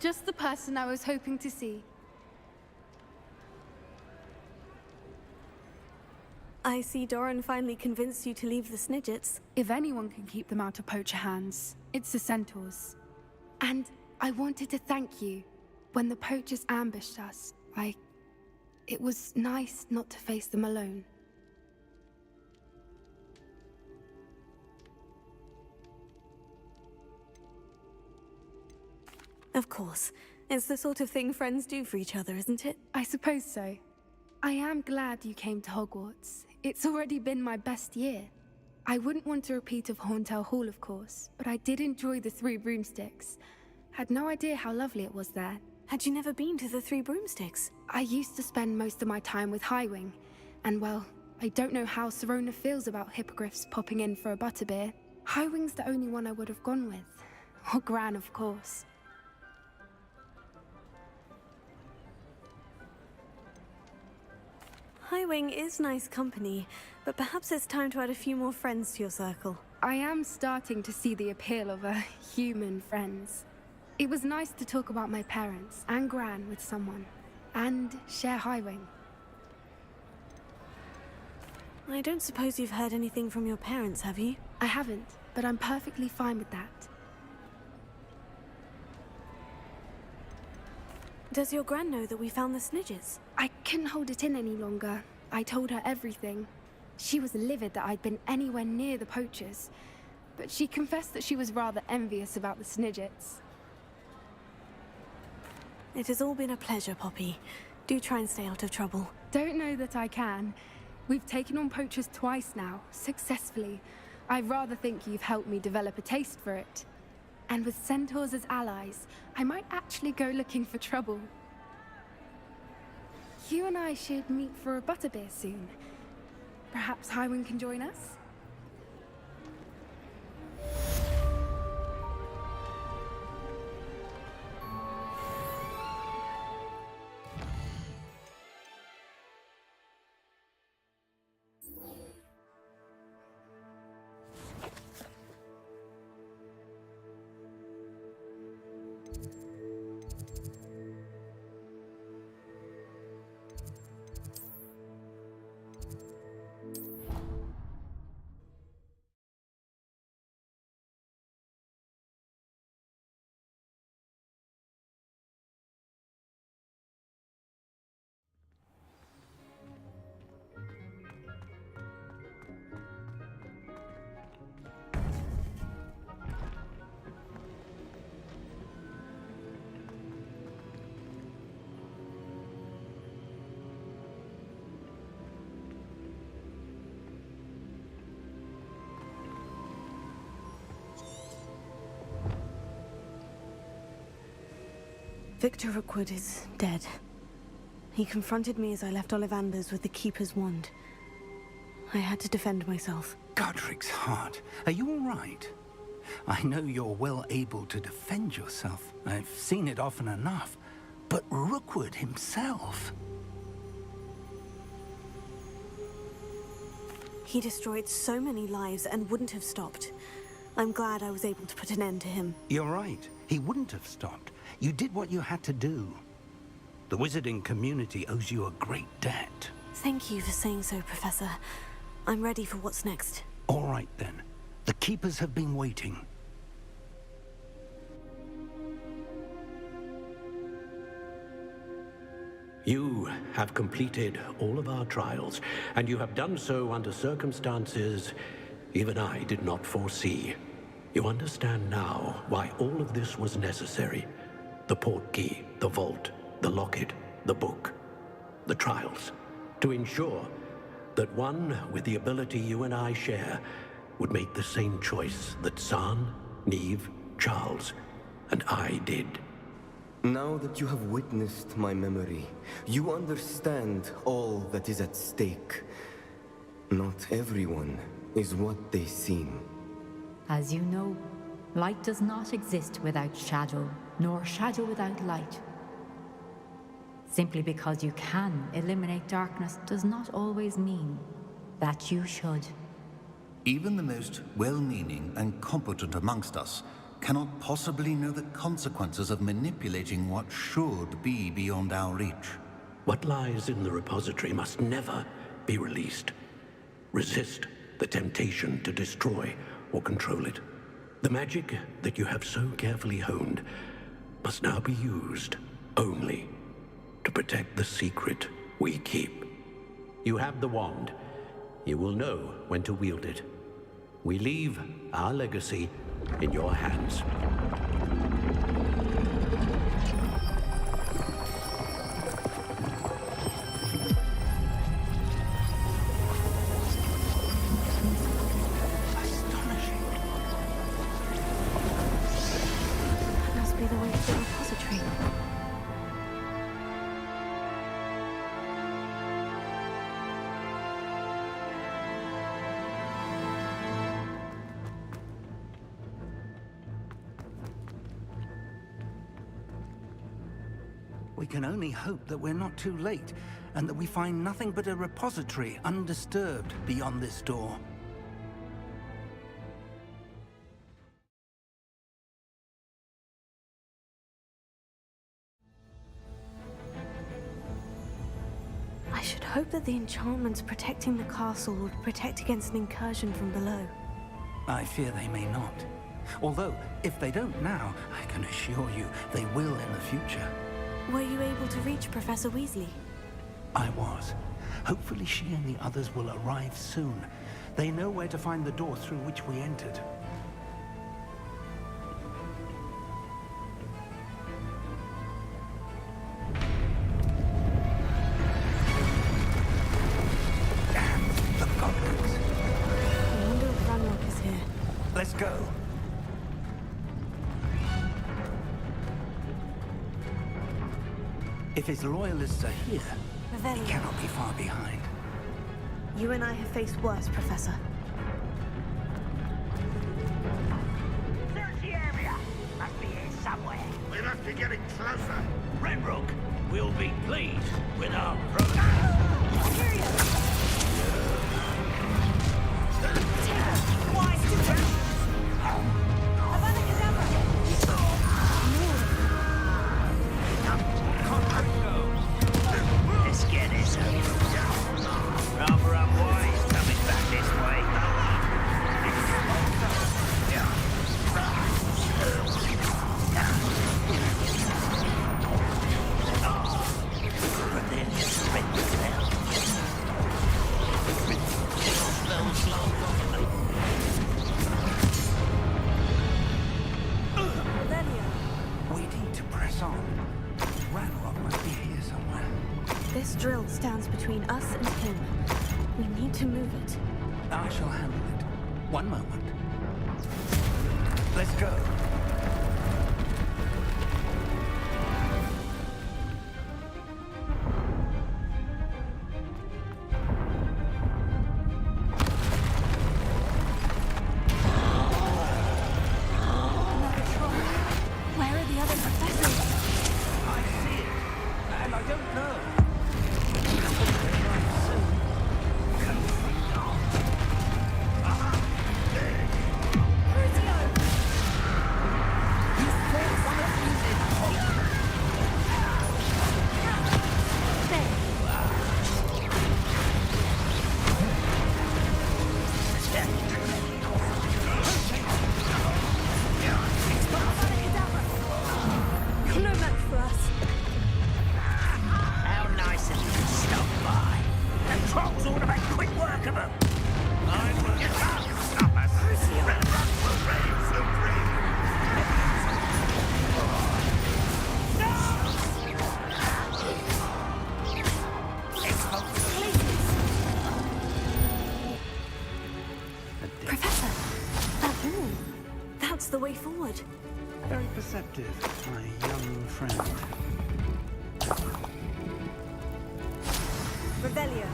Just the person I was hoping to see. I see Doran finally convinced you to leave the Snidgets. If anyone can keep them out of poacher hands, it's the centaurs. And I wanted to thank you. When the poachers ambushed us, it was nice not to face them alone. Of course. It's the sort of thing friends do for each other, isn't it? I suppose so. I am glad you came to Hogwarts. It's already been my best year. I wouldn't want a repeat of Horntail Hall, of course, but I did enjoy the Three Broomsticks. Had no idea how lovely it was there. Had you never been to the Three Broomsticks? I used to spend most of my time with Highwing, and well, I don't know how Serona feels about hippogriffs popping in for a butterbeer. Highwing's the only one I would have gone with. Or Gran, of course. Highwing is nice company, but perhaps it's time to add a few more friends to your circle. I am starting to see the appeal of human friends. It was nice to talk about my parents and Gran with someone, and share Highwing. I don't suppose you've heard anything from your parents, have you? I haven't, but I'm perfectly fine with that. Does your Gran know that we found the Snidgets? I couldn't hold it in any longer. I told her everything. She was livid that I'd been anywhere near the poachers, but she confessed that she was rather envious about the Snidgets. It has all been a pleasure, Poppy. Do try and stay out of trouble. Don't know that I can. We've taken on poachers twice now, successfully. I rather think you've helped me develop a taste for it. And with centaurs as allies, I might actually go looking for trouble. You and I should meet for a butterbeer soon. Perhaps Highwing can join us? Victor Rookwood is dead. He confronted me as I left Ollivander's with the Keeper's wand. I had to defend myself. Godric's heart, are you all right? I know you're well able to defend yourself. I've seen it often enough. But Rookwood himself... He destroyed so many lives and wouldn't have stopped. I'm glad I was able to put an end to him. You're right. He wouldn't have stopped. You did what you had to do. The wizarding community owes you a great debt. Thank you for saying so, Professor. I'm ready for what's next. All right, then. The Keepers have been waiting. You have completed all of our trials, and you have done so under circumstances even I did not foresee. You understand now why all of this was necessary. The portkey, the vault, the locket, the book, the trials. To ensure that one with the ability you and I share would make the same choice that San, Neve, Charles, and I did. Now that you have witnessed my memory, you understand all that is at stake. Not everyone is what they seem. As you know, light does not exist without shadow, nor shadow without light. Simply because you can eliminate darkness does not always mean that you should. Even the most well-meaning and competent amongst us cannot possibly know the consequences of manipulating what should be beyond our reach. What lies in the repository must never be released. Resist the temptation to destroy or control it. The magic that you have so carefully honed must now be used only to protect the secret we keep. You have the wand. You will know when to wield it. We leave our legacy in your hands. Astonishing. That must be the way to the repository. We can only hope that we're not too late, and that we find nothing but a repository undisturbed beyond this door. I should hope that the enchantments protecting the castle would protect against an incursion from below. I fear they may not. Although, if they don't now, I can assure you they will in the future. Were you able to reach Professor Weasley? I was. Hopefully she and the others will arrive soon. They know where to find the door through which we entered. Damn the goblins. I wonder if Ranrock is here. Let's go. If his loyalists are here, he Revelio. cannot be far behind. You and I have faced worse, Professor. Search the area! Must be here somewhere. We must be getting closer. Renrook will be pleased with our progress. Let's get this over. Rather unwise coming back this way. But then just spread this out. We need to press on. Ranrock must be here somewhere. This drill stands between us and him. We need to move it. I shall handle it. One moment. Let's go. Where are the other professors? I see it. And I don't know. You're no match for us. How nice of you to stop by. The trolls ought to make quick work of them. I will stop us. Renrock will reign supreme. Professor, that wall. That's the way forward. Very perceptive, my young friend. Revelio.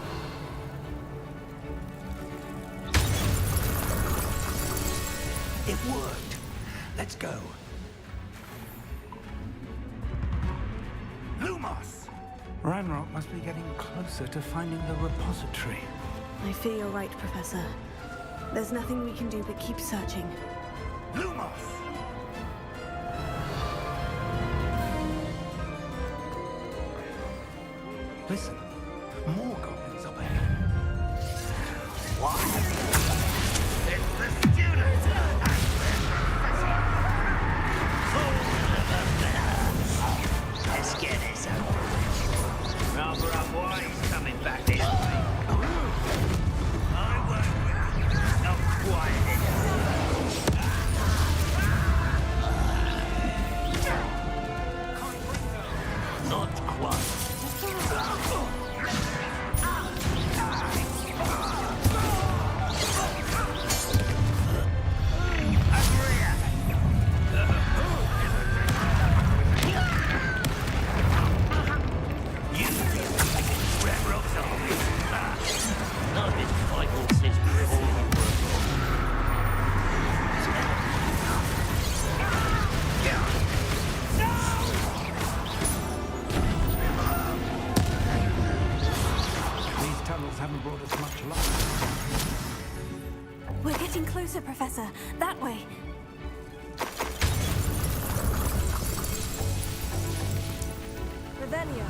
It worked. Let's go. Lumos! Ranrock must be getting closer to finding the repository. I fear you're right, Professor. There's nothing we can do but keep searching. Lumos! Listen, more goblins up ahead. What? It's the students and their professor. Let's get this over. Rather unwise coming back this way. I won't win. Not quite enough. Not quite. These tunnels haven't brought us much luck. We're getting closer, Professor. That way. Revelio.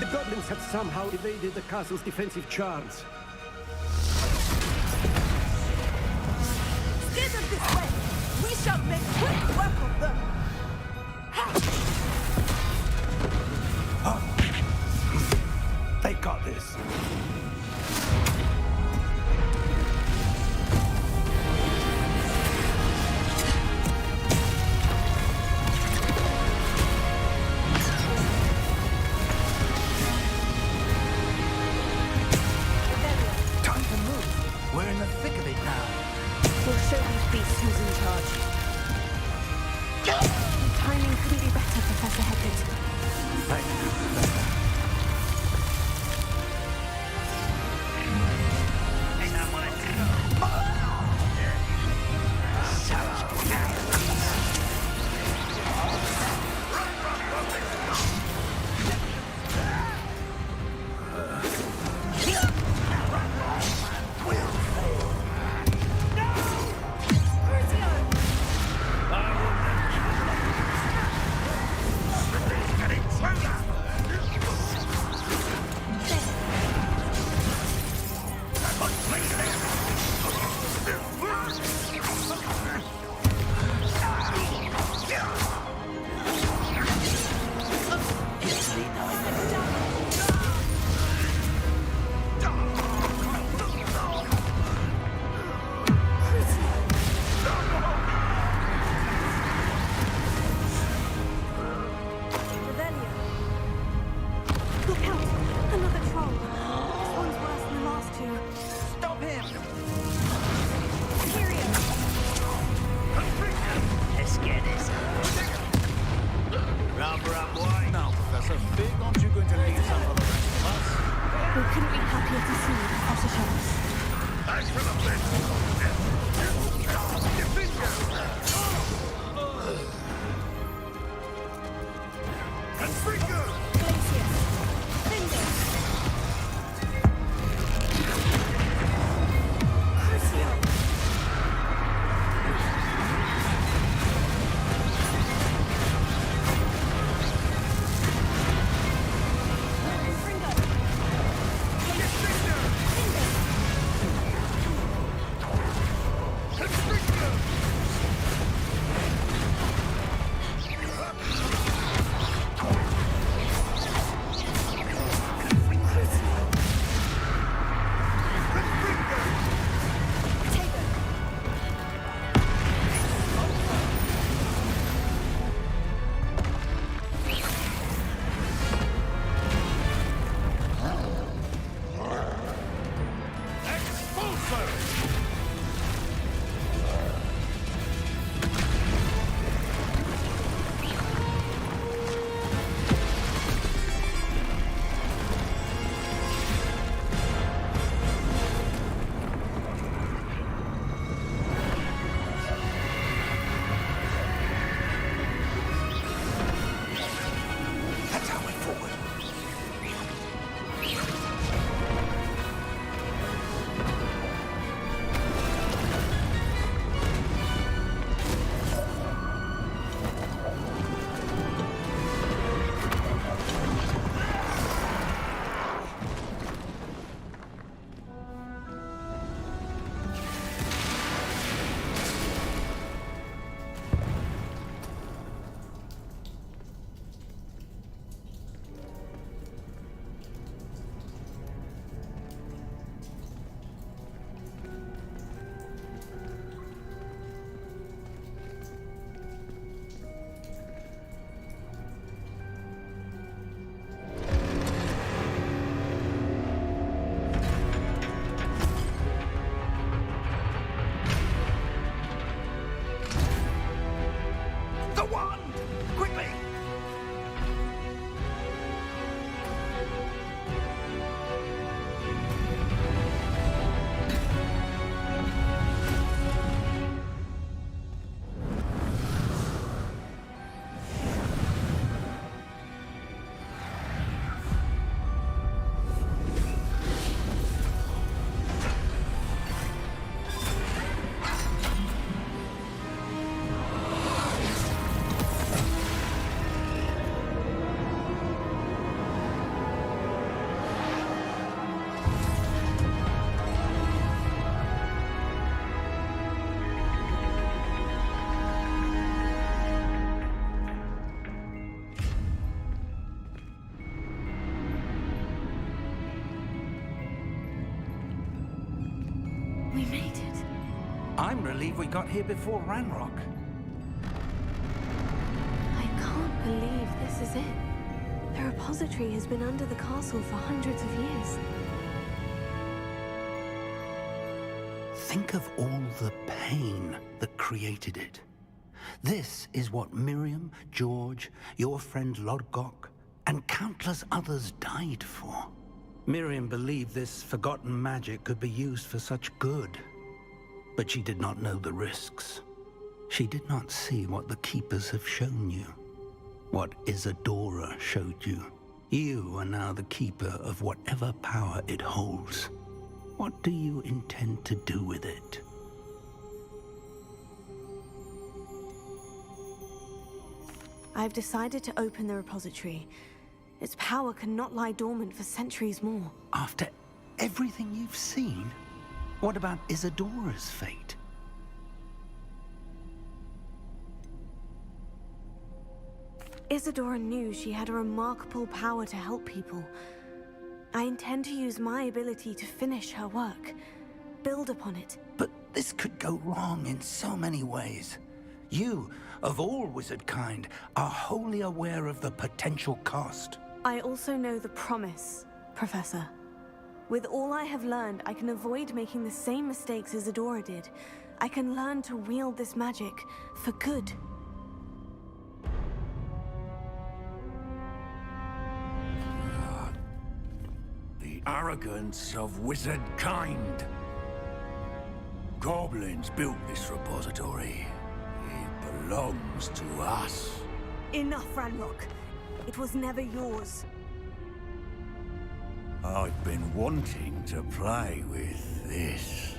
The goblins have somehow evaded the castle's defensive charms. Steer them this way. We shall make quick work of them. They've got this. Time to move. We're in the thick of it now. We'll show these beasts who's in charge. Your timing couldn't be better, Professor Hecat. Thank you, Professor. I'm relieved we got here before Ranrock. I can't believe this is it. The repository has been under the castle for hundreds of years. Think of all the pain that created it. This is what Miriam, George, your friend Lodgok, and countless others died for. Miriam believed this forgotten magic could be used for such good. But she did not know the risks. She did not see what the Keepers have shown you. What Isadora showed you. You are now the Keeper of whatever power it holds. What do you intend to do with it? I've decided to open the repository. Its power cannot lie dormant for centuries more. After everything you've seen? What about Isadora's fate? Isadora knew she had a remarkable power to help people. I intend to use my ability to finish her work, build upon it. But this could go wrong in so many ways. You, of all wizard kind, are wholly aware of the potential cost. I also know the promise, Professor. With all I have learned, I can avoid making the same mistakes Isadora did. I can learn to wield this magic for good. The arrogance of wizard kind. Goblins built this repository. It belongs to us. Enough, Ranrock. It was never yours. I've been wanting to play with this.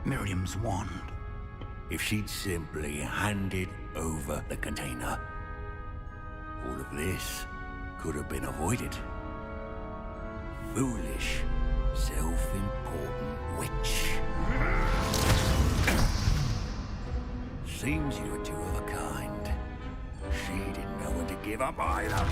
Miriam's wand. If she'd simply handed over the container, all of this could have been avoided. Foolish, self-important witch. Seems you're two of a kind. She didn't know when to give up either.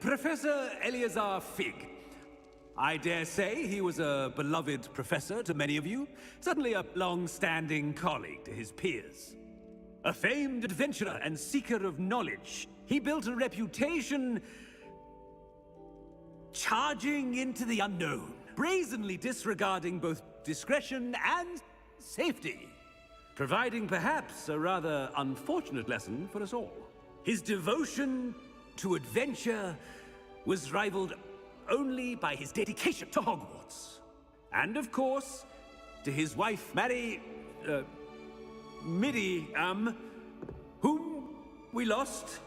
Professor Eleazar Fig. I dare say he was a beloved professor to many of you, certainly a long-standing colleague to his peers. A famed adventurer and seeker of knowledge, he built a reputation charging into the unknown, brazenly disregarding both discretion and safety, providing perhaps a rather unfortunate lesson for us all. His devotion to adventure was rivaled only by his dedication to Hogwarts. And of course, to his wife, Miriam, whom we lost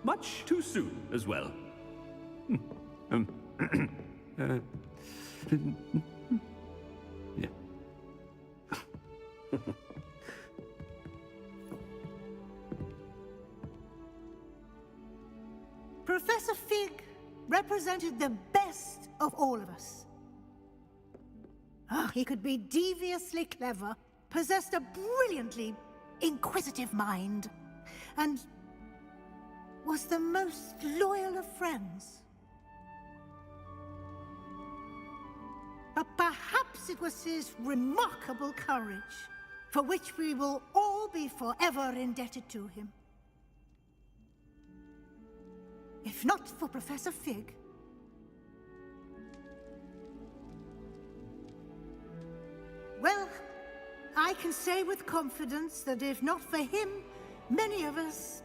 much too soon as well. Yeah. Professor Fig represented the best of all of us. He could be deviously clever, possessed a brilliantly inquisitive mind, and was the most loyal of friends. But perhaps it was his remarkable courage, for which we will all be forever indebted to him. If not for Professor Fig, well, I can say with confidence that if not for him, many of us,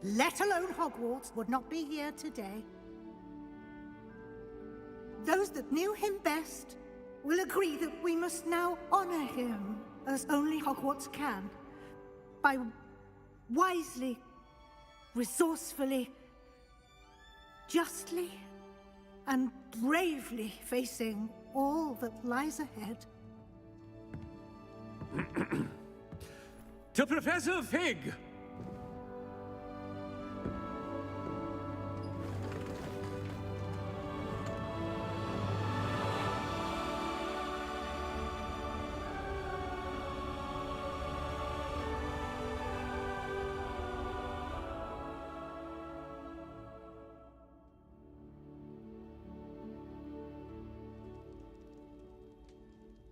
let alone Hogwarts, would not be here today. Those that knew him best will agree that we must now honor him as only Hogwarts can, by wisely, resourcefully, justly, and bravely facing all that lies ahead. To Professor Fig!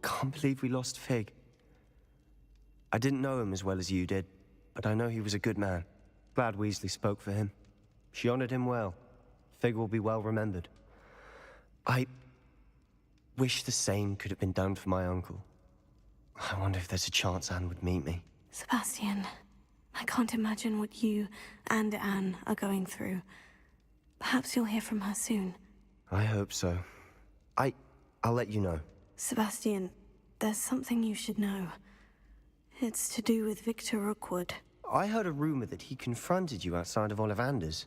Can't believe we lost Fig. I didn't know him as well as you did, but I know he was a good man. Glad Weasley spoke for him. She honored him well. Fig will be well remembered. I wish the same could have been done for my uncle. I wonder if there's a chance Anne would meet me. Sebastian, I can't imagine what you and Anne are going through. Perhaps you'll hear from her soon. I hope so. I'll let you know. Sebastian, there's something you should know. It's to do with Victor Rookwood. I heard a rumor that he confronted you outside of Ollivander's.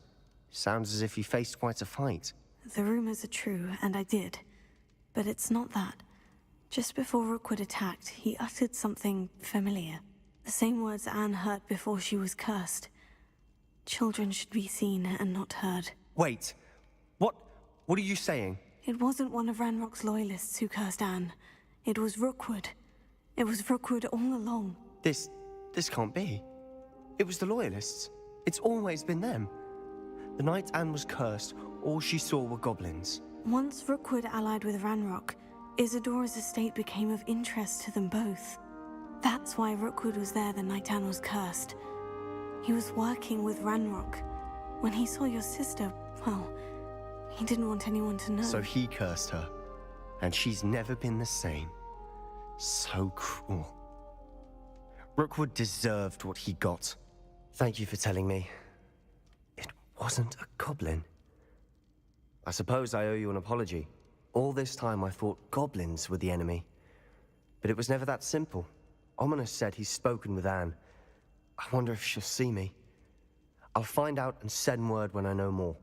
Sounds as if he faced quite a fight. The rumors are true, and I did. But it's not that. Just before Rookwood attacked, he uttered something familiar. The same words Anne heard before she was cursed. Children should be seen and not heard. Wait. What are you saying? It wasn't one of Ranrock's loyalists who cursed Anne. It was Rookwood. It was Rookwood all along. This can't be. It was the Loyalists. It's always been them. The night Anne was cursed, all she saw were goblins. Once Rookwood allied with Ranrock, Isadora's estate became of interest to them both. That's why Rookwood was there the night Anne was cursed. He was working with Ranrock. When he saw your sister, well, he didn't want anyone to know. So he cursed her. And she's never been the same. So cruel. Rookwood deserved what he got. Thank you for telling me. It wasn't a goblin. I suppose I owe you an apology. All this time I thought goblins were the enemy. But it was never that simple. Ominous said he's spoken with Anne. I wonder if she'll see me. I'll find out and send word when I know more.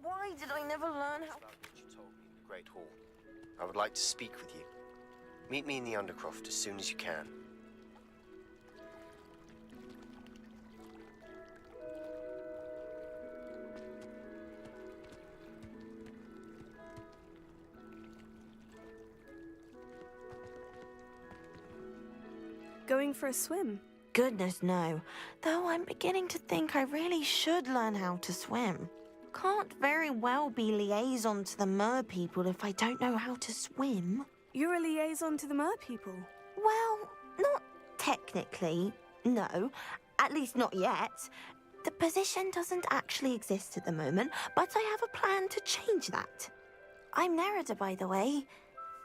Why did I never learn how... About what you told me in the Great Hall. I would like to speak with you. Meet me in the Undercroft as soon as you can. Going for a swim? Goodness, no. Though I'm beginning to think I really should learn how to swim. Can't very well be liaison to the mer people if I don't know how to swim. You're a liaison to the mer people? Well, not technically, no. At least not yet. The position doesn't actually exist at the moment, but I have a plan to change that. I'm Nerida, by the way.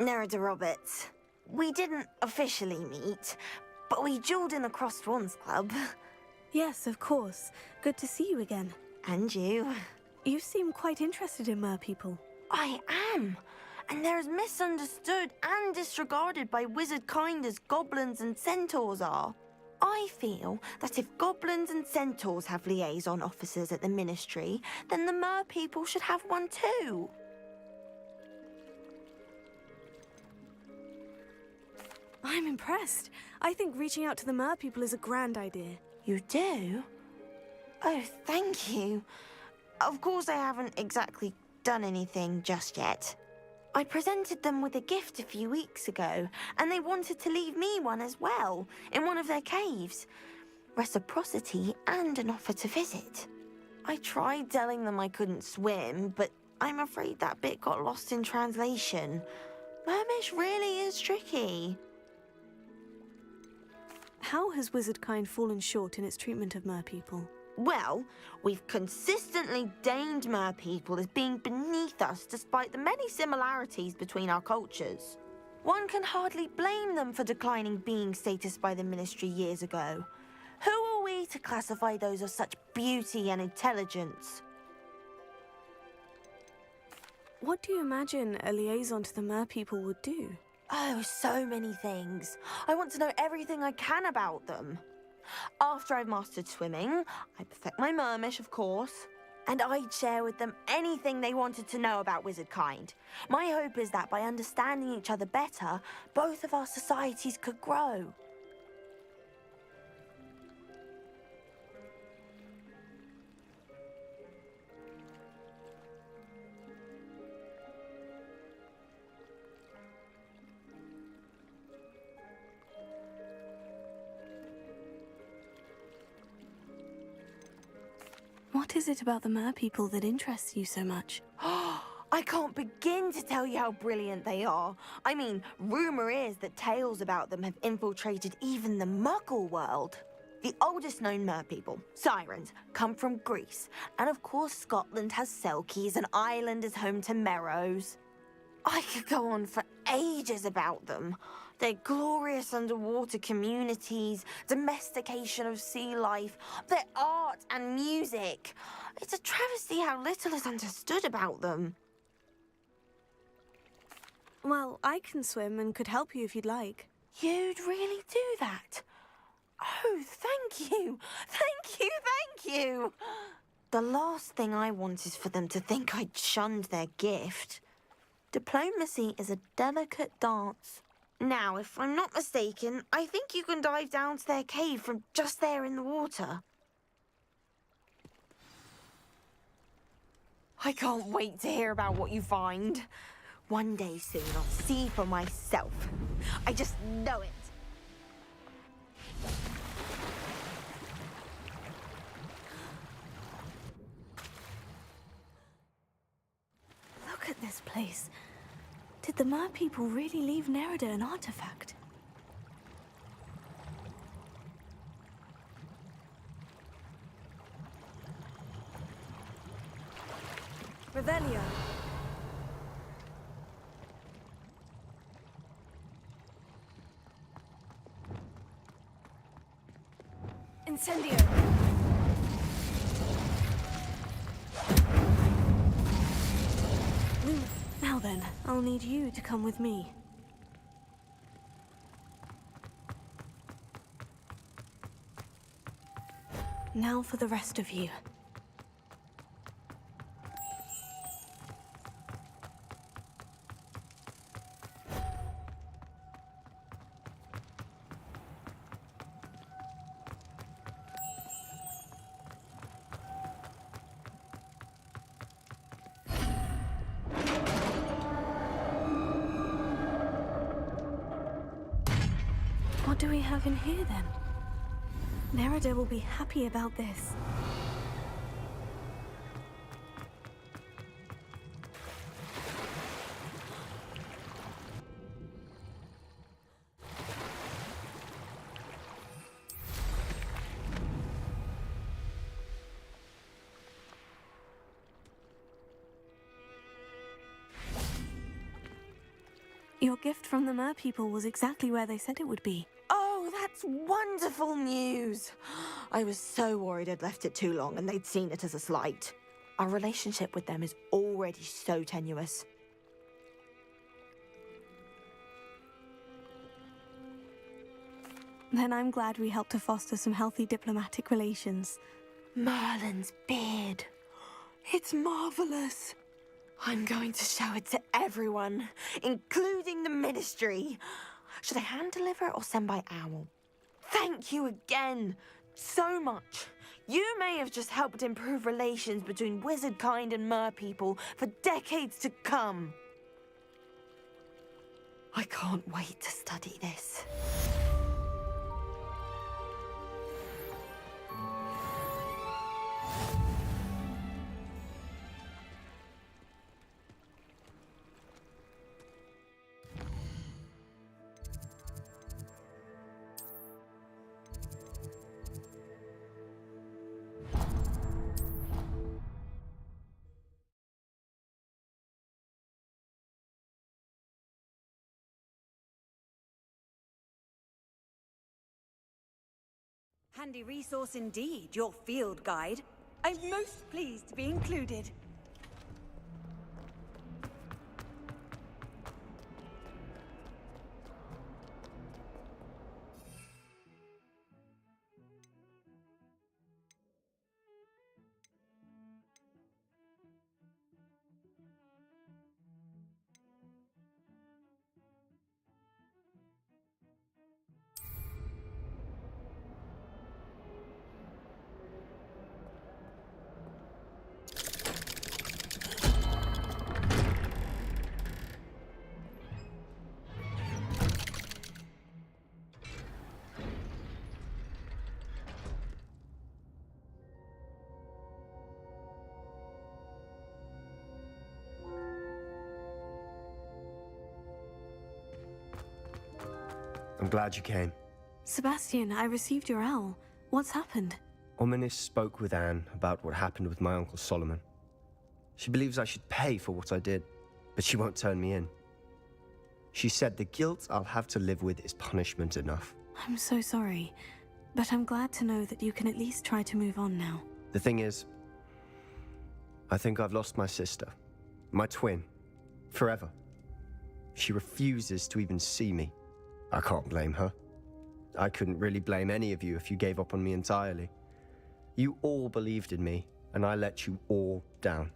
Nerida Roberts. We didn't officially meet, but we duelled in the Crossed Wands Club. Yes, of course. Good to see you again. And you. You seem quite interested in mer people. I am. And they're as misunderstood and disregarded by wizard kind as goblins and centaurs are. I feel that if goblins and centaurs have liaison officers at the Ministry, then the mer people should have one too. I'm impressed. I think reaching out to the mer people is a grand idea. You do? Oh, thank you. Of course I haven't exactly done anything just yet. I presented them with a gift a few weeks ago, and they wanted to leave me one as well, in one of their caves. Reciprocity and an offer to visit. I tried telling them I couldn't swim, but I'm afraid that bit got lost in translation. Mermish really is tricky. How has wizardkind fallen short in its treatment of mer people? Well, we've consistently deemed mer people as being beneath us despite the many similarities between our cultures. One can hardly blame them for declining being status by the Ministry years ago. Who are we to classify those of such beauty and intelligence? What do you imagine a liaison to the mer people would do? Oh, so many things. I want to know everything I can about them. After I've mastered swimming, I'd perfect my mermish, of course, and I'd share with them anything they wanted to know about wizardkind. My hope is that by understanding each other better, both of our societies could grow. What is it about the mer people that interests you so much? I can't begin to tell you how brilliant they are. I mean, rumor is that tales about them have infiltrated even the Muggle world. The oldest known mer people, sirens, come from Greece. And of course Scotland has Selkies and Ireland is home to Merrows. I could go on for ages about them. Their glorious underwater communities, domestication of sea life, their art and music. It's a travesty how little is understood about them. Well, I can swim and could help you if you'd like. You'd really do that? Oh, thank you! Thank you, thank you! The last thing I want is for them to think I'd shunned their gift. Diplomacy is a delicate dance. Now, if I'm not mistaken, I think you can dive down to their cave from just there in the water. I can't wait to hear about what you find. One day soon, I'll see for myself. I just know it. Look at this place. Did the mer people really leave Nerida an artifact? Revelio. Incendio. Now then, I'll need you to come with me. Now for the rest of you. have in here, then? Nerida will be happy about this. Your gift from the Mer people was exactly where they said it would be. Oh, that's wonderful news. I was so worried I'd left it too long and they'd seen it as a slight. Our relationship with them is already so tenuous. Then I'm glad we helped to foster some healthy diplomatic relations. Merlin's beard. It's marvelous. I'm going to show it to everyone, including the Ministry. Should I hand deliver it or send by owl? Thank you again, so much. You may have just helped improve relations between wizard kind and mer people for decades to come. I can't wait to study this. Handy resource indeed, your field guide. I'm most pleased to be included. I'm glad you came. Sebastian, I received your owl. What's happened? Ominis spoke with Anne about what happened with my Uncle Solomon. She believes I should pay for what I did, but she won't turn me in. She said the guilt I'll have to live with is punishment enough. I'm so sorry, but I'm glad to know that you can at least try to move on now. The thing is, I think I've lost my sister, my twin, forever. She refuses to even see me. I can't blame her. I couldn't really blame any of you if you gave up on me entirely. You all believed in me, and I let you all down.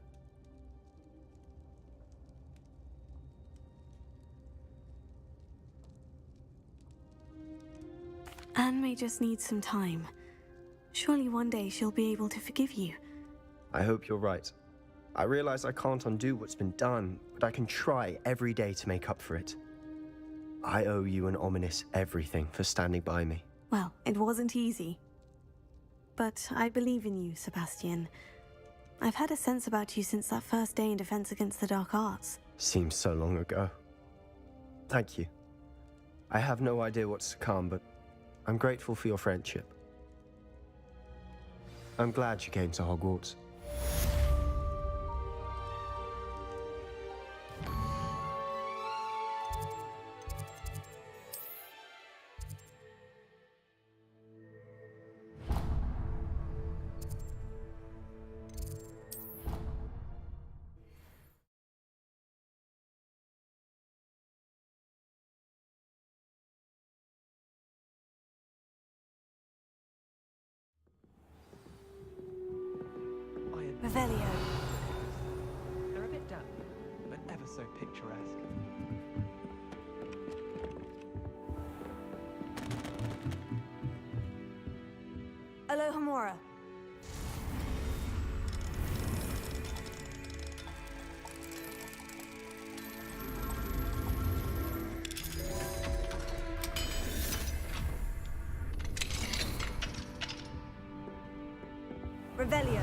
Anne may just need some time. Surely one day she'll be able to forgive you. I hope you're right. I realize I can't undo what's been done, but I can try every day to make up for it. I owe you and Ominis everything for standing by me. Well, it wasn't easy. But I believe in you, Sebastian. I've had a sense about you since that first day in Defense Against the Dark Arts. Seems so long ago. Thank you. I have no idea what's to come, but I'm grateful for your friendship. I'm glad you came to Hogwarts. Revelio. They're a bit damp, but ever so picturesque. Alohomora. Revelio.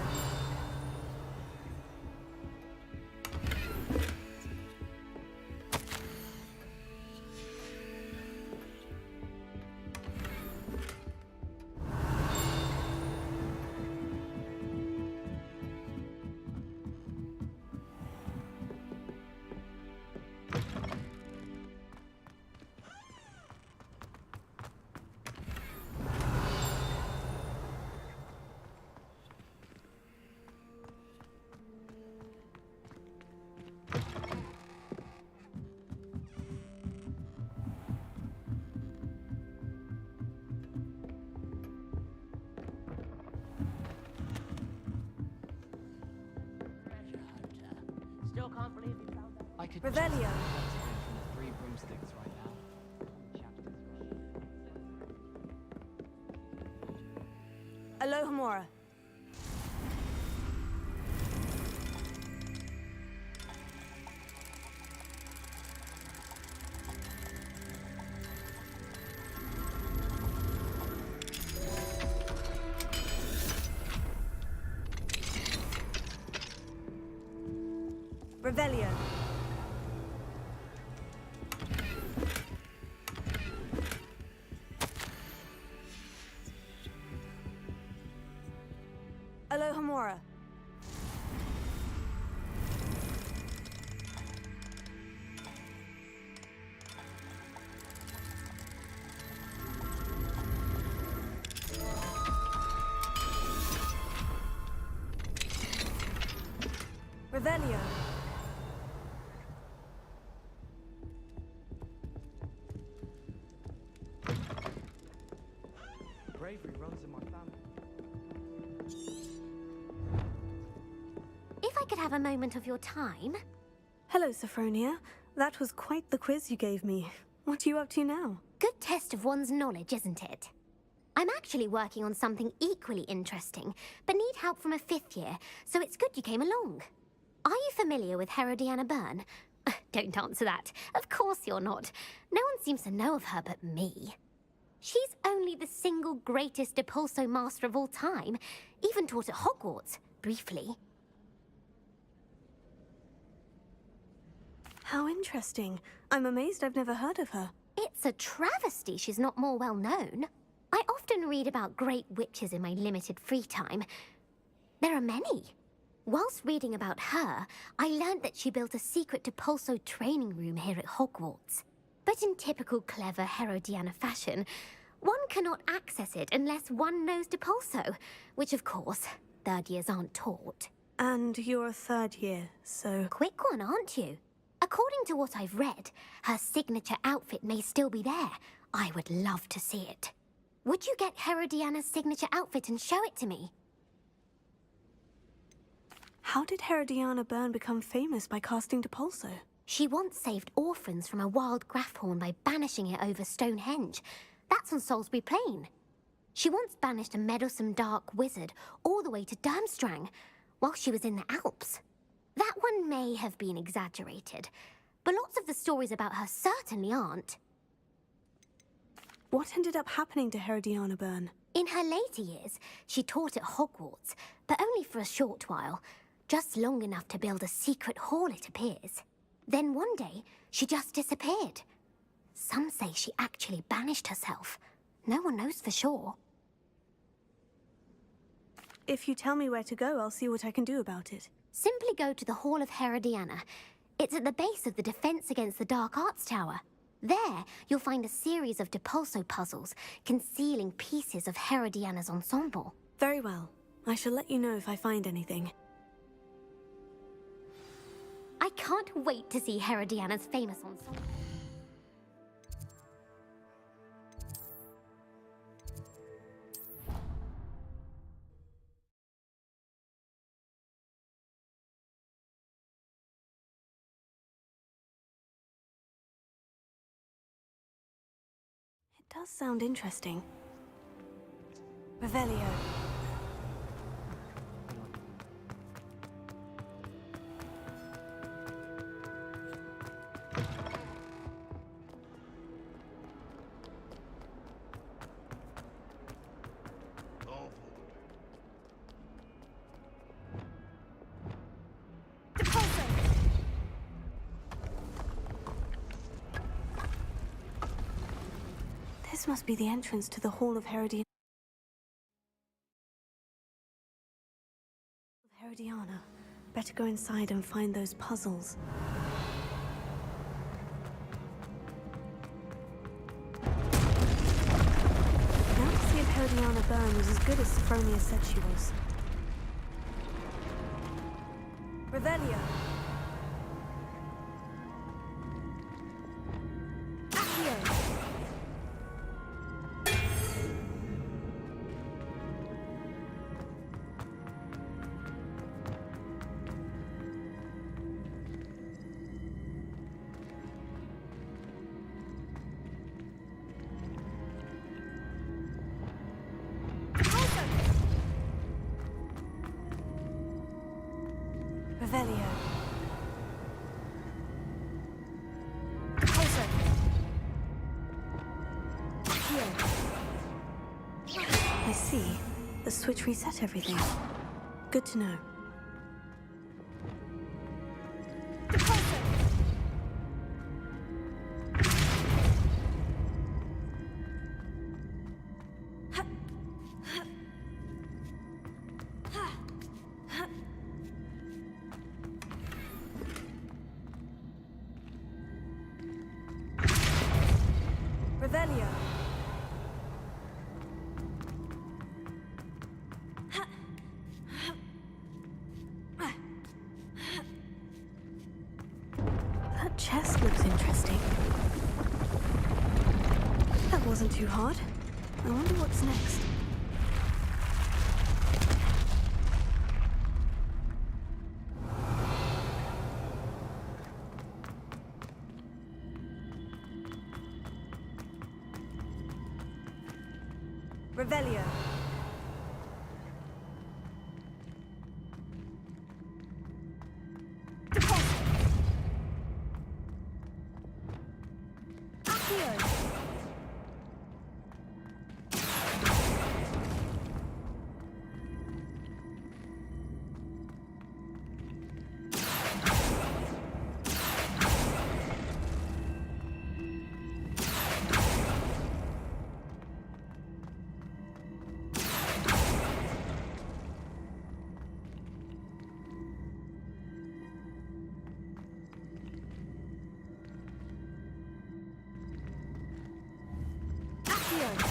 Still can't believe you found that. I could Revelio. just from the 3 broomsticks right now. Alohomora. Revelio. Alohomora. Revelio. Bravery runs in my family. If I could have a moment of your time. Hello, Sophronia. That was quite the quiz you gave me. What are you up to now? Good test of one's knowledge, isn't it? I'm actually working on something equally interesting, but need help from a 5th year, so it's good you came along. Are you familiar with Herodiana Byrne? Don't answer that. Of course you're not. No one seems to know of her but me. She's only the single greatest Depulso master of all time, even taught at Hogwarts, briefly. How interesting. I'm amazed I've never heard of her. It's a travesty she's not more well known. I often read about great witches in my limited free time. There are many. Whilst reading about her, I learned that she built a secret Depulso training room here at Hogwarts. But in typical clever Herodiana fashion, one cannot access it unless one knows Depulso, which of course, 3rd years aren't taught. And you're a 3rd year, so... Quick one, aren't you? According to what I've read, her signature outfit may still be there. I would love to see it. Would you get Herodiana's signature outfit and show it to me? How did Herodiana Byrne become famous by casting Depulso? She once saved orphans from a wild Grafhorn by banishing it over Stonehenge. That's on Salisbury Plain. She once banished a meddlesome dark wizard all the way to Durmstrang while she was in the Alps. That one may have been exaggerated, but lots of the stories about her certainly aren't. What ended up happening to Herodiana Byrne? In her later years, she taught at Hogwarts, but only for a short while. Just long enough to build a secret hall, it appears. Then one day, she just disappeared. Some say she actually banished herself. No one knows for sure. If you tell me where to go, I'll see what I can do about it. Simply go to the Hall of Herodiana. It's at the base of the Defense Against the Dark Arts Tower. There, you'll find a series of Depulso puzzles concealing pieces of Herodiana's ensemble. Very well. I shall let you know if I find anything. I can't wait to see Herodiana's famous ensemble. It does sound interesting. Revelio. This must be the entrance to the Hall of Herodiana. Better go inside and find those puzzles. Now to see if Herodiana Byrne was as good as Sophronia said she was. Revelio. Accio. Revelio. Closer. Here. I see. The switch reset everything. Good to know. Revelio. That chest looks interesting. That wasn't too hard. I wonder what's next. Revelio. Accio.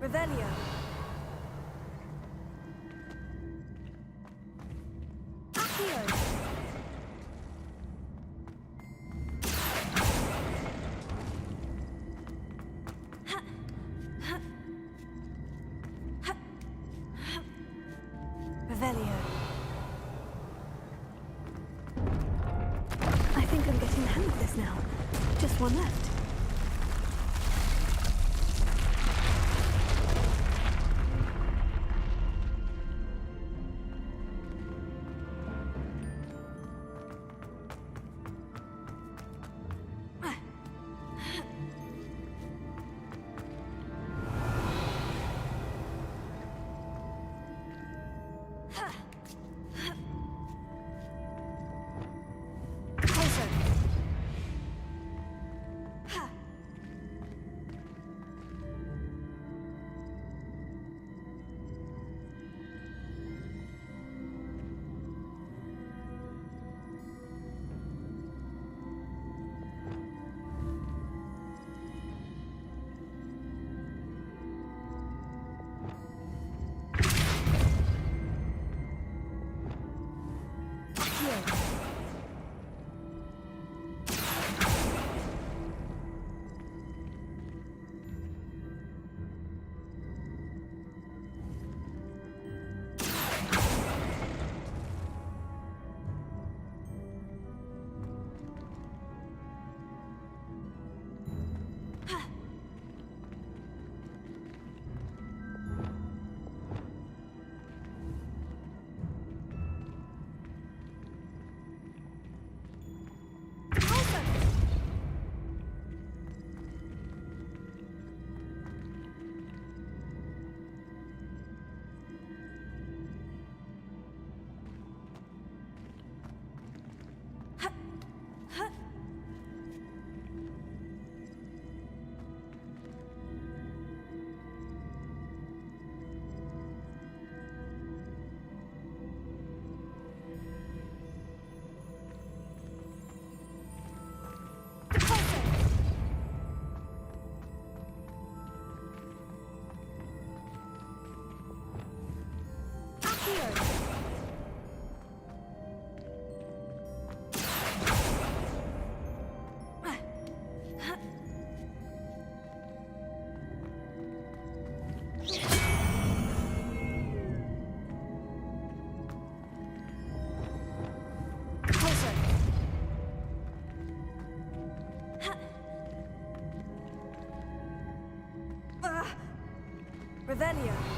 Revelio. Accio. Revelio. I think I'm getting the hang of this now. Just one left. Closer. Revelio.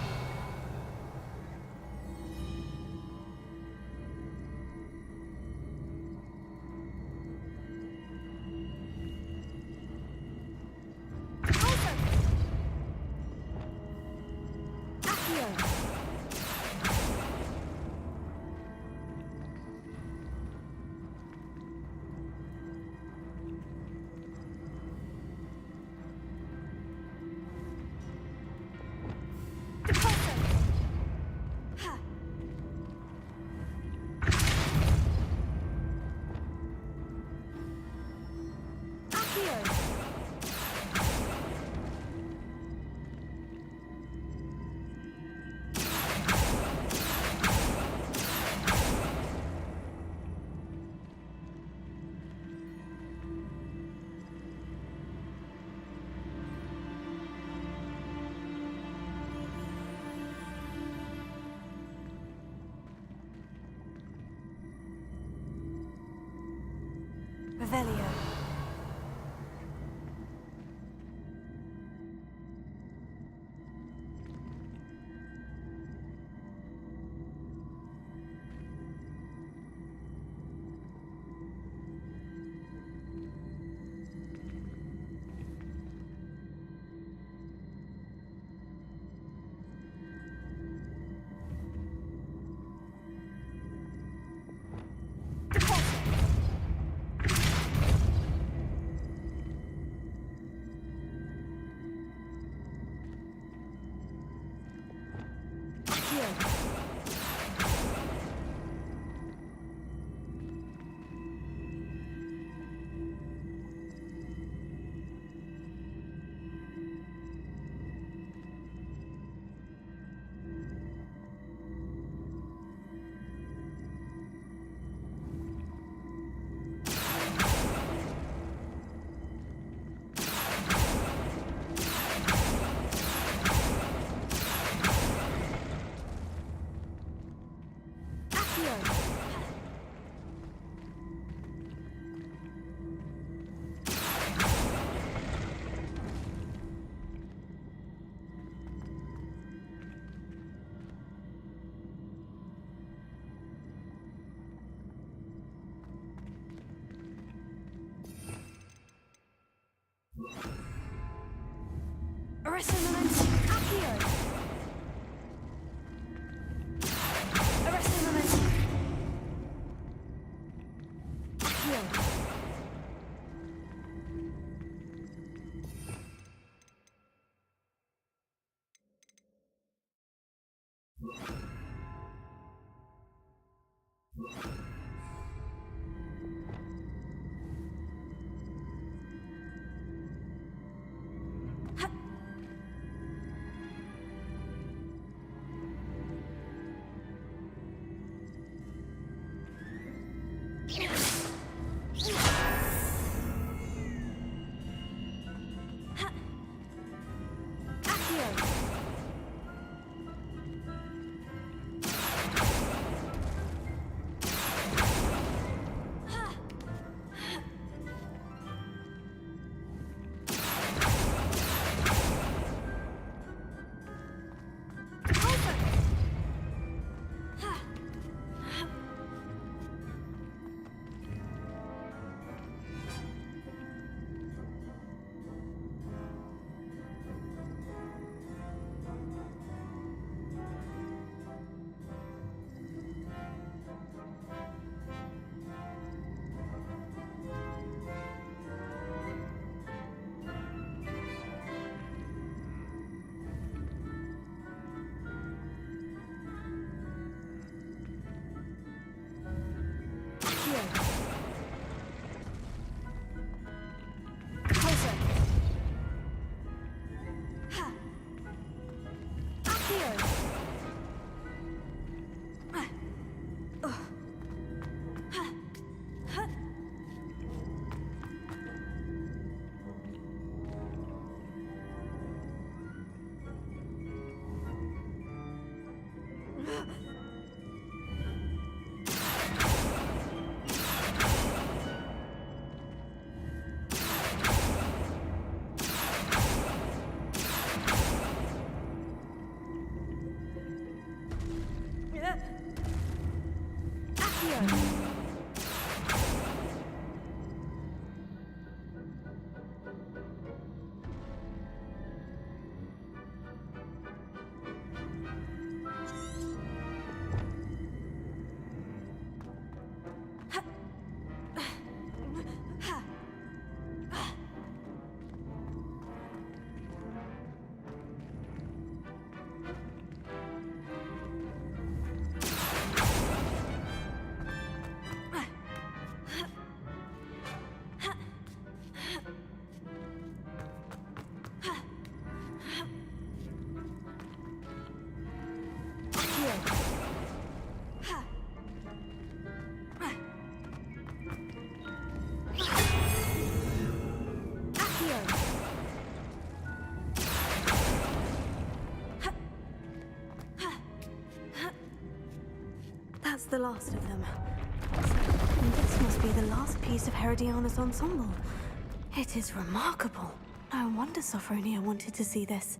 Revelio. That's the last of them. And this must be the last piece of Herodiana's ensemble. It is remarkable. No wonder Sophronia wanted to see this.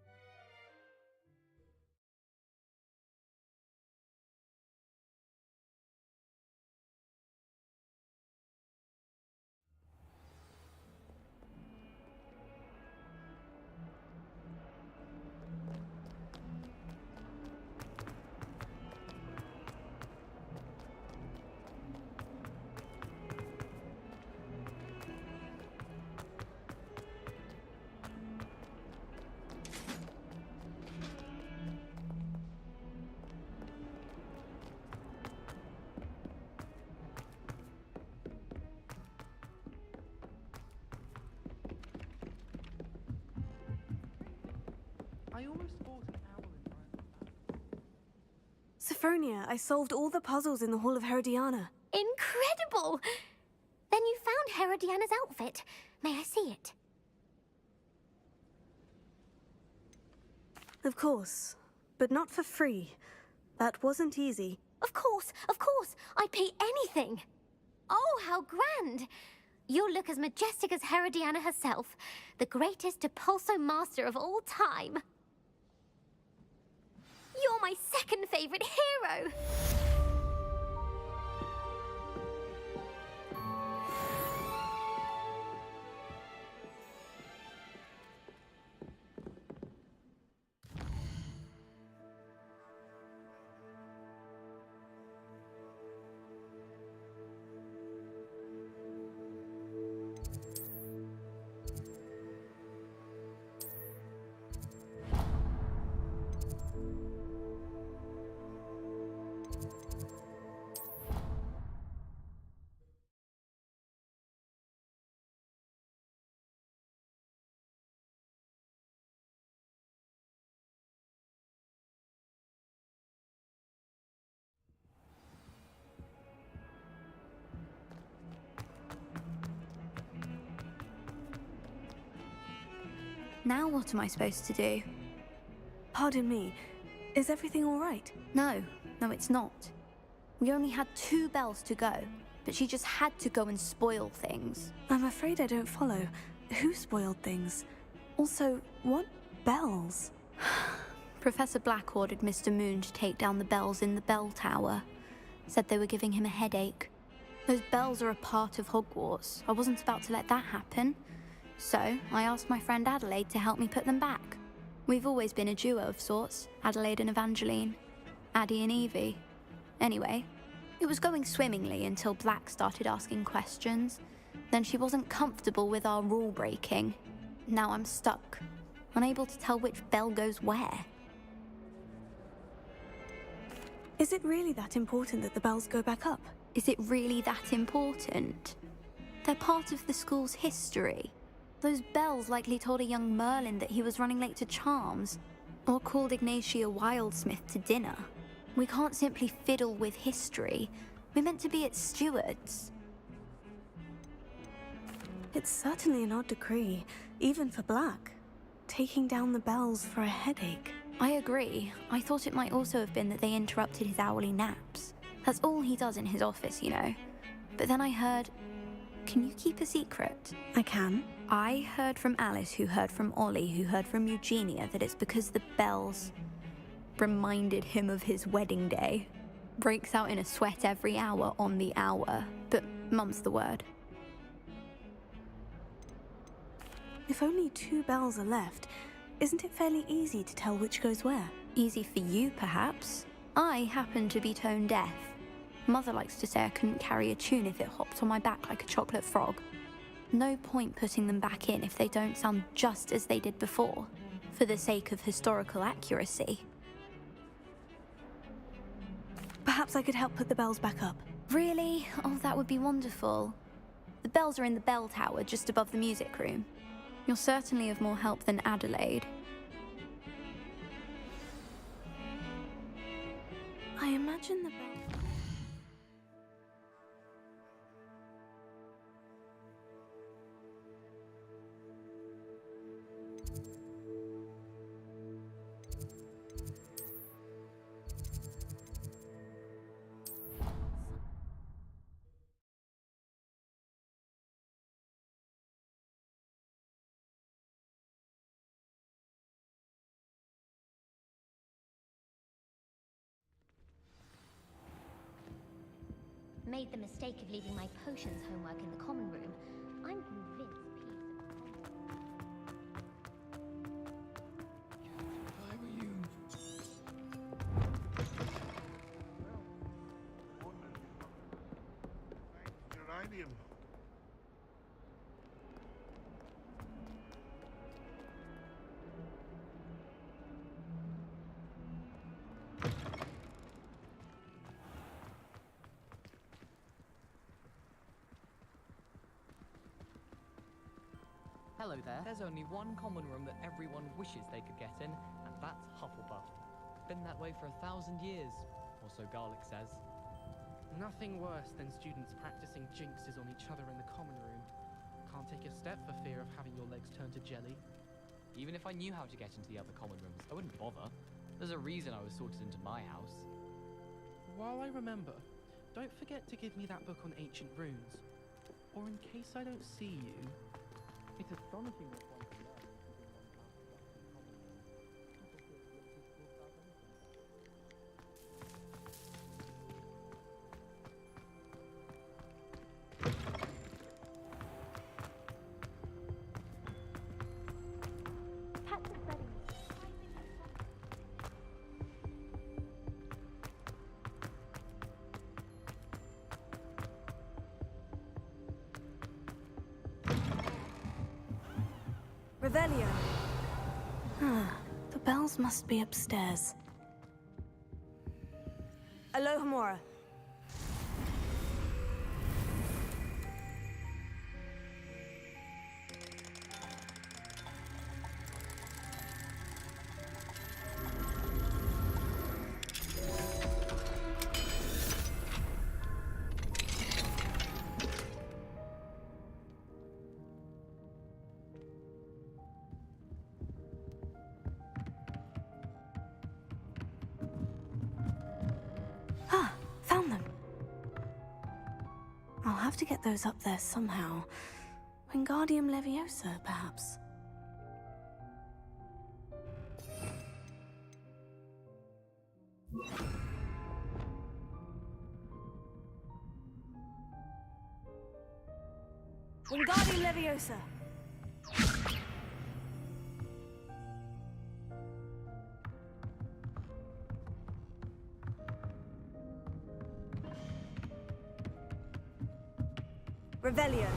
I almost bought an owl in Sophronia, I solved all the puzzles in the Hall of Herodiana. Incredible! Then you found Herodiana's outfit. May I see it? Of course, but not for free. That wasn't easy. Of course, I'd pay anything. Oh, how grand! You'll look as majestic as Herodiana herself, the greatest Depulso master of all time. You're my second favorite hero! Now what am I supposed to do? Pardon me, is everything all right? No, it's not. We only had 2 bells to go, but she just had to go and spoil things. I'm afraid I don't follow. Who spoiled things? Also, what bells? Professor Black ordered Mr. Moon to take down the bells in the bell tower. Said they were giving him a headache. Those bells are a part of Hogwarts. I wasn't about to let that happen. So, I asked my friend Adelaide to help me put them back. We've always been a duo of sorts, Adelaide and Evangeline. Addie and Evie. Anyway, it was going swimmingly until Black started asking questions. Then she wasn't comfortable with our rule breaking. Now I'm stuck, unable to tell which bell goes where. Is it really that important that the bells go back up? Is it really that important? They're part of the school's history. Those bells likely told a young Merlin that he was running late to Charms, or called Ignatia Wildsmith to dinner. We can't simply fiddle with history. We're meant to be its stewards. It's certainly an odd decree, even for Black. Taking down the bells for a headache. I agree. I thought it might also have been that they interrupted his hourly naps. That's all he does in his office, you know. But then I heard... Can you keep a secret? I can. I heard from Alice, who heard from Ollie, who heard from Eugenia, that it's because the bells reminded him of his wedding day. Breaks out in a sweat every hour on the hour, but mum's the word. If only 2 bells are left, isn't it fairly easy to tell which goes where? Easy for you, perhaps. I happen to be tone deaf. Mother likes to say I couldn't carry a tune if it hopped on my back like a chocolate frog. No point putting them back in if they don't sound just as they did before, for the sake of historical accuracy. Perhaps I could help put the bells back up. Really? Oh, that would be wonderful. The bells are in the bell tower just above the music room. You're certainly of more help than Adelaide. I imagine the bell... Made the mistake of leaving my potions homework in the common room. I'm convinced If I were you. Geranium. Hello there. There's only one common room that everyone wishes they could get in, and that's Hufflepuff. Been that way for 1,000 years, or so Garlic says. Nothing worse than students practicing jinxes on each other in the common room. Can't take a step for fear of having your legs turn to jelly. Even if I knew how to get into the other common rooms, I wouldn't bother. There's a reason I was sorted into my house. While I remember, don't forget to give me that book on ancient runes. Or in case I don't see you, it's astonishing what one can learn in keeping one house Revelio. The bells must be upstairs. Alohomora. Found them. I'll have to get those up there somehow. Wingardium Leviosa, perhaps. Wingardium Leviosa. Revelio.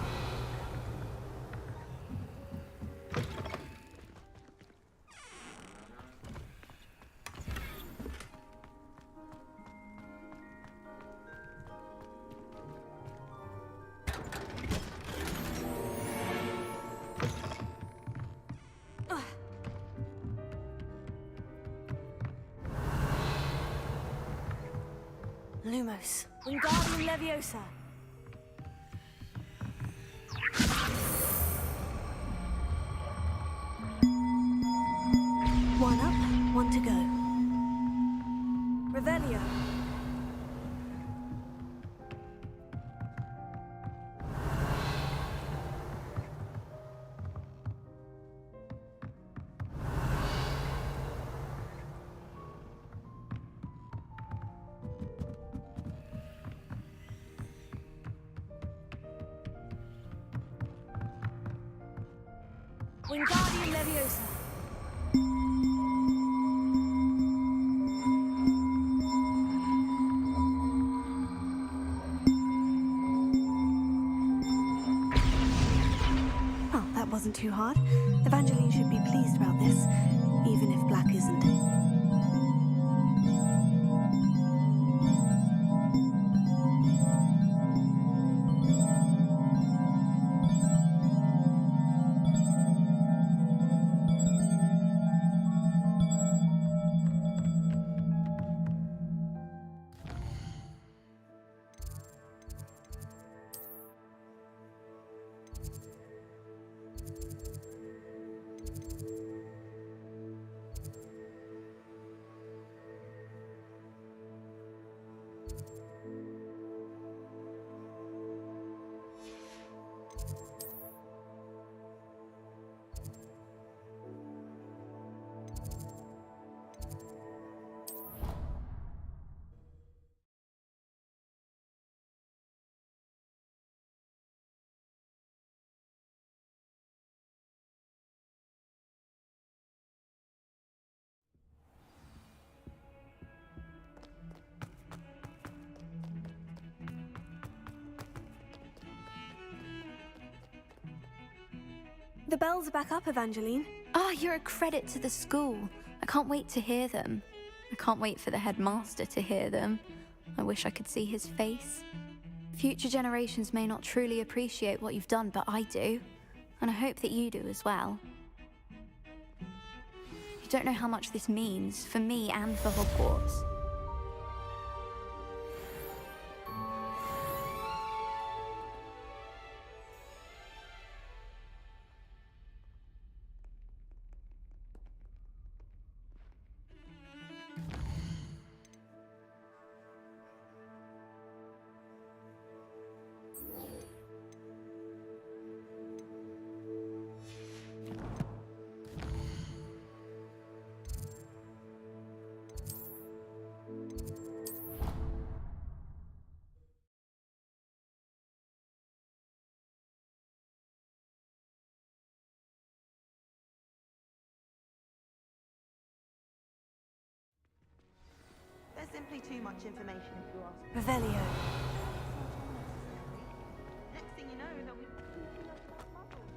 Lumos. Wingardium Leviosa. One up, one to go. Revelio. Wingardium Leviosa. Well, that wasn't too hard. Evangeline should be pleased about this, even if Black isn't. The bells are back up, Evangeline. Oh, you're a credit to the school. I can't wait to hear them. I can't wait for the headmaster to hear them. I wish I could see his face. Future generations may not truly appreciate what you've done, but I do. And I hope that you do as well. You don't know how much this means for me and for Hogwarts. There's simply too much information if you ask. Revelio. Next thing you know, they'll be teaching us about muggles.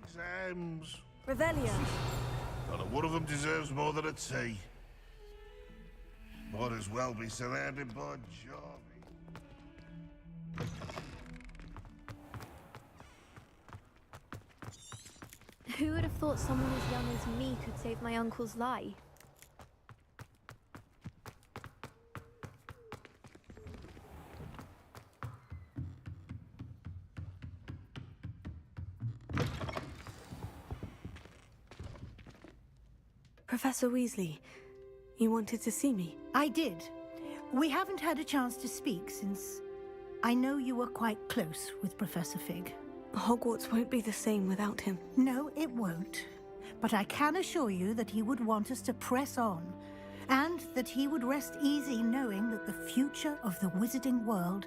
Exams. Revelio. Not one of them deserves more than a T. Might as well be surrounded by Jarvie. Who would have thought someone as young as me could save my uncle's life? Professor Weasley, you wanted to see me? I did. We haven't had a chance to speak since I know you were quite close with Professor Fig. Hogwarts won't be the same without him. No, it won't. But I can assure you that he would want us to press on, and that he would rest easy knowing that the future of the wizarding world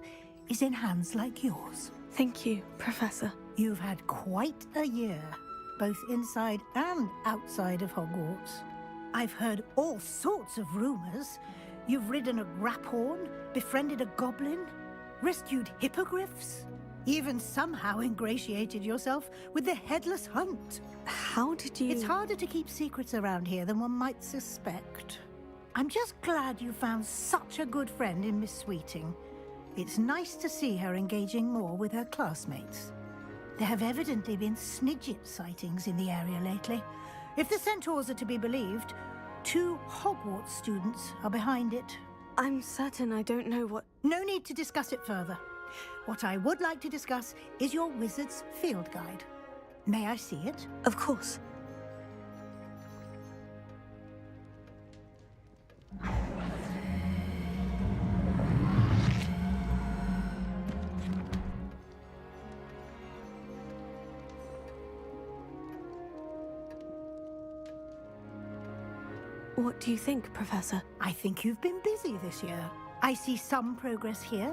is in hands like yours. Thank you, Professor. You've had quite a year, both inside and outside of Hogwarts. I've heard all sorts of rumors. You've ridden a graphorn, befriended a goblin, rescued hippogriffs, even somehow ingratiated yourself with the Headless Hunt. How did you... It's harder to keep secrets around here than one might suspect. I'm just glad you found such a good friend in Miss Sweeting. It's nice to see her engaging more with her classmates. There have evidently been Snidget sightings in the area lately. If the centaurs are to be believed, 2 Hogwarts students are behind it. I'm certain I don't know what... No need to discuss it further. What I would like to discuss is your wizard's field guide. May I see it? Of course. What do you think, Professor? I think you've been busy this year. I see some progress here,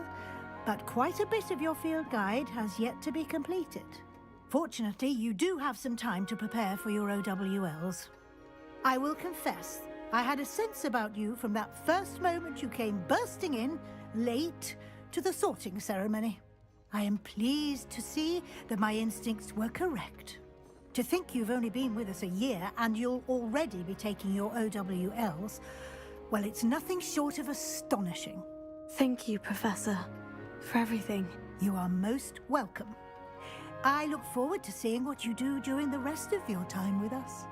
but quite a bit of your field guide has yet to be completed. Fortunately, you do have some time to prepare for your OWLs. I will confess, I had a sense about you from that first moment you came bursting in, late, to the sorting ceremony. I am pleased to see that my instincts were correct. To think you've only been with us a year and you'll already be taking your OWLs, well, it's nothing short of astonishing. Thank you, Professor, for everything. You are most welcome. I look forward to seeing what you do during the rest of your time with us.